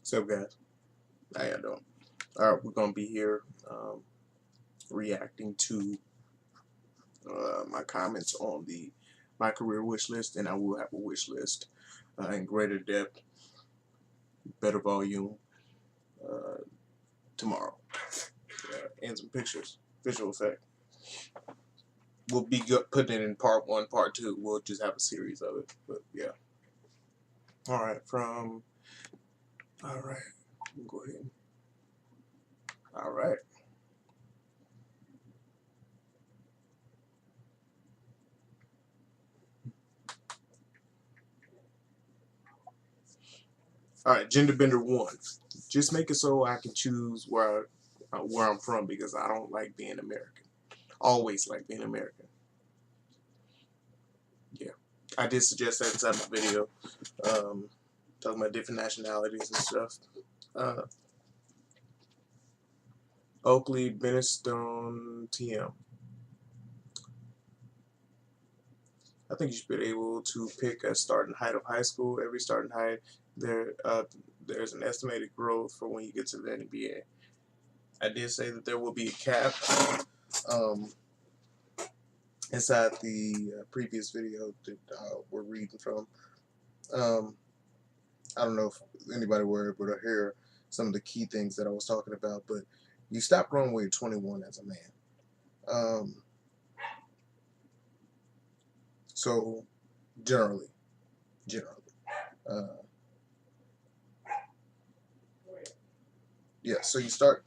What's up, guys? How y'all doing? Alright, we're going to be here reacting to my comments on the MyCareer wish list, and I will have a wish list in greater depth, better volume tomorrow, and some pictures, visual effect. We'll be putting it in part 1, part 2. We'll just have a series of it, but yeah. Alright, alright, go ahead. Alright. Alright, gender bender 1. Just make it so I can choose where I'm from, because I don't like being American. Always like being American. Yeah, I did suggest that inside my video, talking about different nationalities and stuff. Oakley, Benestone, TM. I think you should be able to pick a starting height of high school. Every starting height, there's an estimated growth for when you get to the NBA. I did say that there will be a cap inside the previous video that we're reading from. I don't know if anybody were able to hear some of the key things that I was talking about, but you stop growing when you're 21 as a man. So generally, uh, yeah. So you stop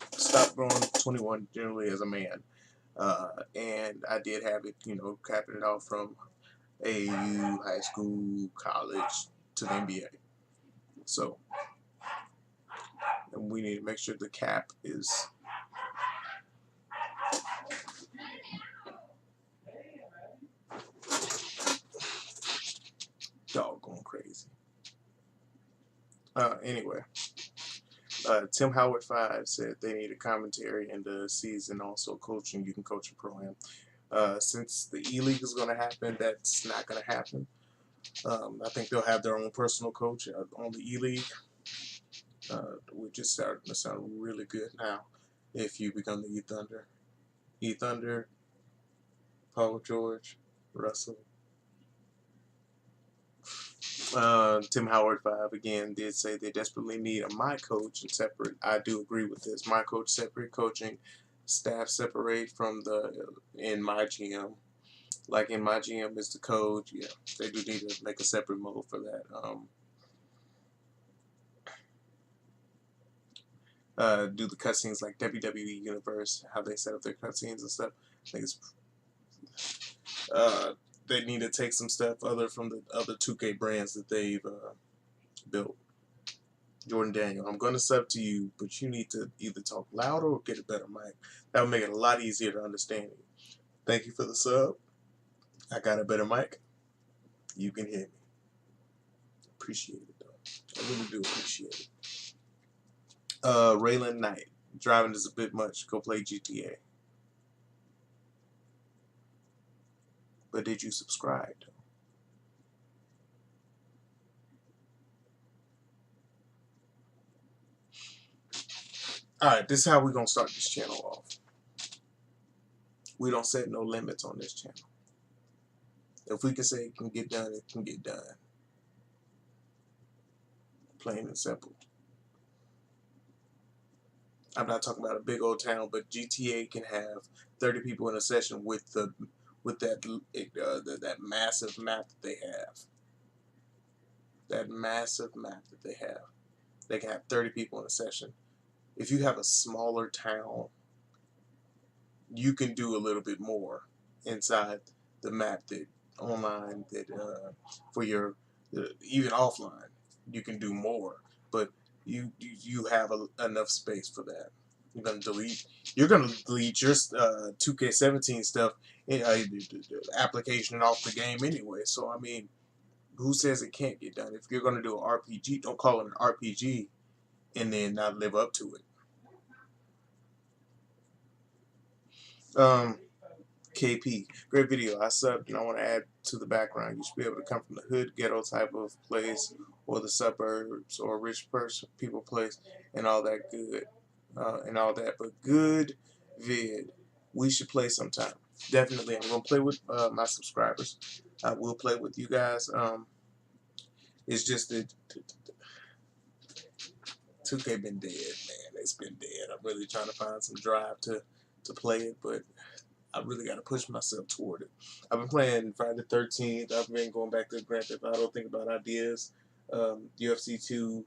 growing 21 generally as a man, and I did have it, capping it off from AAU, high school, college to the NBA. So, and we need to make sure the cap is doggone crazy. Anyway, Tim Howard 5 said they need a commentary in the season, also coaching. You can coach a pro-am. Since the E-League is going to happen, that's not going to happen. I think they'll have their own personal coach on the E-League, which is starting to sound really good now if you become the E-Thunder. E-Thunder, Paul George, Russell. Tim Howard 5 again did say they desperately need a my coach and separate. I do agree with this. My coach separate, coaching staff separate from in my GM. Like in my GM is the coach. Yeah, they do need to make a separate mode for that. Do the cutscenes like WWE Universe, how they set up their cutscenes and stuff. I think it's they need to take some stuff from the other 2K brands that they've built. Jordan Daniel, I'm going to sub to you, but you need to either talk louder or get a better mic. That would make it a lot easier to understand you. Thank you for the sub. I got a better mic. You can hear me. Appreciate it, though. I really do appreciate it. Raylan Knight, driving is a bit much. Go play GTA. But did you subscribe, though? Alright, this is how we're going to start this channel off. We don't set no limits on this channel. If we can say it can get done, it can get done. Plain and simple. I'm not talking about a big old town, but GTA can have 30 people in a session with that massive map that they have. That massive map that they have. They can have 30 people in a session. If you have a smaller town, you can do a little bit more inside the map that online for your even offline you can do more, but you have enough space for that. You're gonna delete your 2K17 stuff in application off the game anyway. So I mean, who says it can't get done? If you're gonna do an RPG, don't call it an RPG and then not live up to it. KP, great video. I subbed and I want to add to the background. You should be able to come from the hood, ghetto type of place, or the suburbs, or rich person, people place, and all that good, and all that. But good vid. We should play sometime. Definitely, I'm gonna play with my subscribers. I will play with you guys. It's just that 2K been dead, man. It's been dead. I'm really trying to find some drive to play it, but I really got to push myself toward it. I've been playing Friday the 13th. I've been going back to Grand Theft Auto, think about ideas, UFC 2,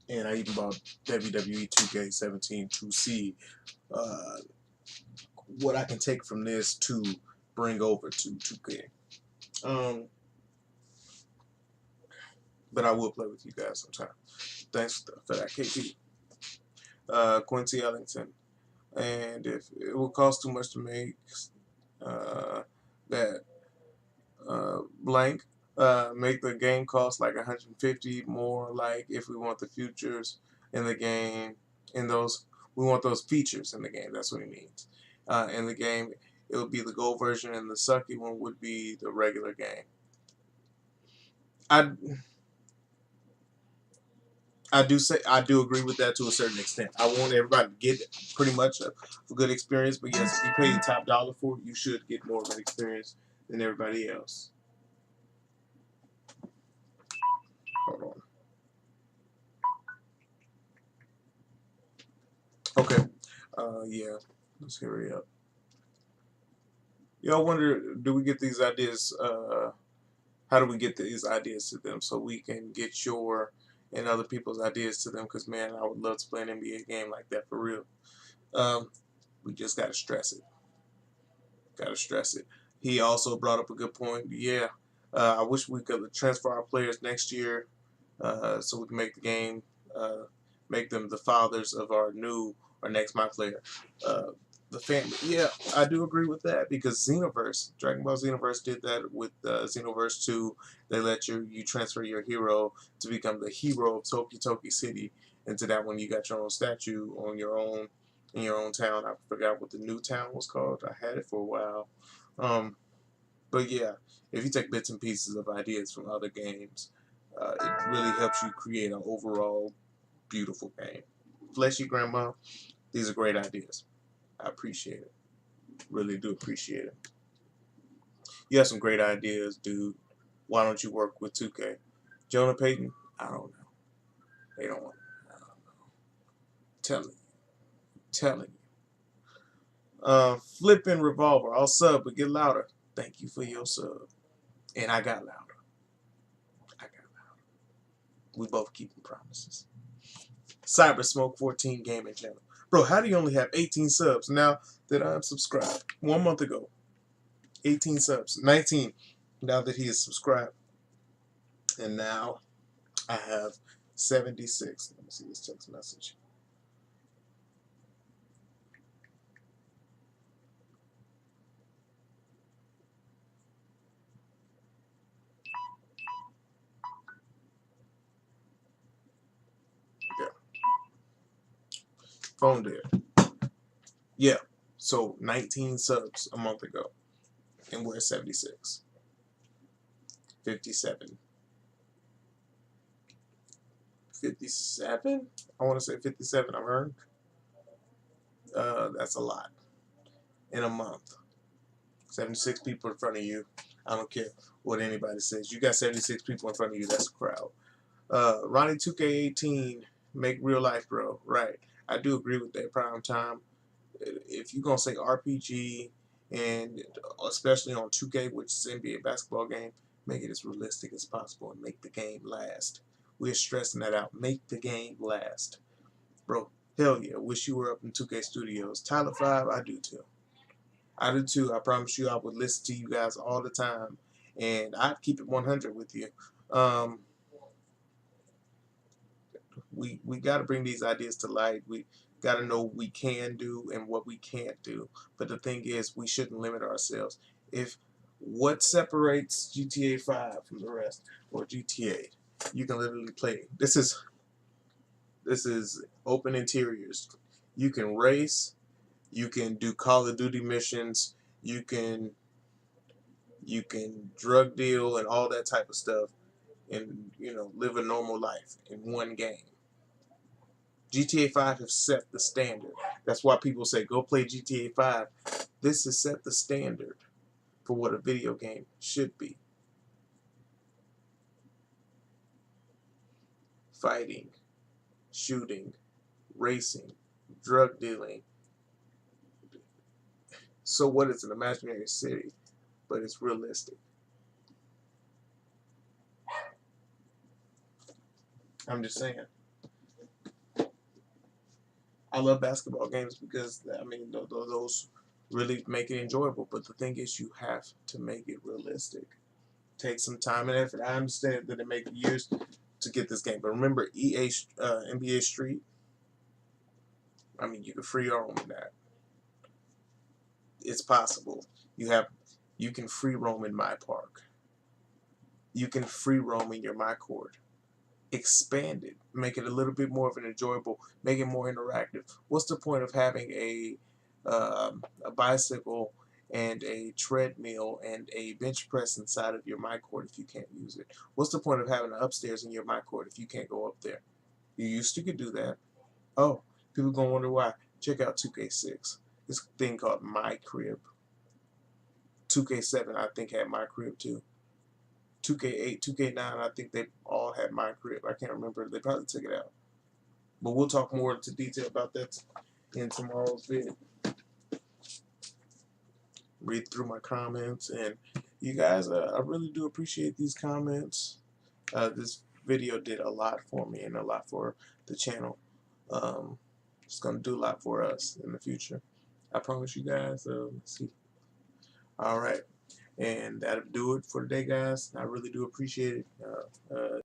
and I even bought WWE 2K17 to see what I can take from this to bring over to 2K. But I will play with you guys sometime. Thanks for that, KP. Quincy Ellington. And if it will cost too much to make that blank, make the game cost like 150 more. Like if we want the futures in the game, in those, we want those features in the game. That's what he means. In the game, it would be the gold version, and the sucky one would be the regular game. I do agree with that to a certain extent. I want everybody to get pretty much a good experience, but yes, if you pay the top dollar for it, you should get more of an experience than everybody else. Hold on. Okay. Yeah. Let's hurry up. Y'all wonder, do we get these ideas? How do we get these ideas to them so we can get your and other people's ideas to them? Because man, I would love to play an NBA game like that for real. We just gotta stress it. Gotta stress it. He also brought up a good point. Yeah, I wish we could transfer our players next year, so we can make the game, make them the fathers of our new or next MyCareer. The family. Yeah, I do agree with that because Xenoverse, Dragon Ball Xenoverse did that with Xenoverse 2. They let you transfer your hero to become the hero of Toki Toki City. And to that one, you got your own statue on your own in your own town. I forgot what the new town was called. I had it for a while. But yeah, if you take bits and pieces of ideas from other games, it really helps you create an overall beautiful game. Bless you, Grandma. These are great ideas. I appreciate it. Really do appreciate it. You have some great ideas, dude. Why don't you work with 2K? Jonah Payton? I don't know. They don't want. I don't know. Telling you. Flipping Revolver. I'll sub, but get louder. Thank you for your sub. And I got louder. We both keeping promises. Cyber Smoke 14 Gaming Channel. Bro, how do you only have 18 subs now that I'm subscribed? 1 month ago. 18 subs. 19 now that he is subscribed. And now I have 76. Let me see this text message. Yeah. Phone dead. Yeah. So 19 subs a month ago. And we're at 76. 57. 57? I want to say 57 I've earned. That's a lot. In a month. 76 people in front of you. I don't care what anybody says. You got 76 people in front of you. That's a crowd. Ronnie 2K18, make real life, bro. Right. I do agree with that. Prime time. If you're going to say RPG, and especially on 2K, which is an NBA basketball game, make it as realistic as possible and make the game last. We're stressing that out. Make the game last. Bro, hell yeah. Wish you were up in 2K Studios. Tyler 5, I do too. I do too. I promise you I would listen to you guys all the time. And I'd keep it 100 with you. We got to bring these ideas to light. We got to know what we can do and what we can't do. But the thing is, we shouldn't limit ourselves. If what separates GTA 5 from the rest, or GTA, you can literally play. This is open interiors. You can race. You can do Call of Duty missions. You can drug deal and all that type of stuff, and live a normal life in one game. GTA 5 have set the standard. That's why people say go play GTA 5. This has set the standard for what a video game should be. Fighting, shooting, racing, drug dealing. So what? It's an imaginary city, but it's realistic. I'm just saying. I love basketball games because those really make it enjoyable. But the thing is, you have to make it realistic. Take some time and effort. I understand that it makes years to get this game, but remember EA NBA Street. You can free roam in that. It's possible. You can free roam in my park. You can free roam in your my court. Expand it, make it a little bit more of an enjoyable, make it more interactive. What's the point of having a bicycle and a treadmill and a bench press inside of your my court if you can't use it? What's the point of having an upstairs in your my court if you can't go up there? You used to could do that. Oh, people gonna wonder why. Check out 2K6. This thing called My Crib. 2K7 I think had My Crib too. 2K8, 2K9, I think they all had MyCareer. I can't remember. They probably took it out. But we'll talk more into detail about that in tomorrow's vid. Read through my comments. And you guys, I really do appreciate these comments. This video did a lot for me and a lot for the channel. It's going to do a lot for us in the future. I promise you guys. Let's see. All right. And that'll do it for today, guys. I really do appreciate it.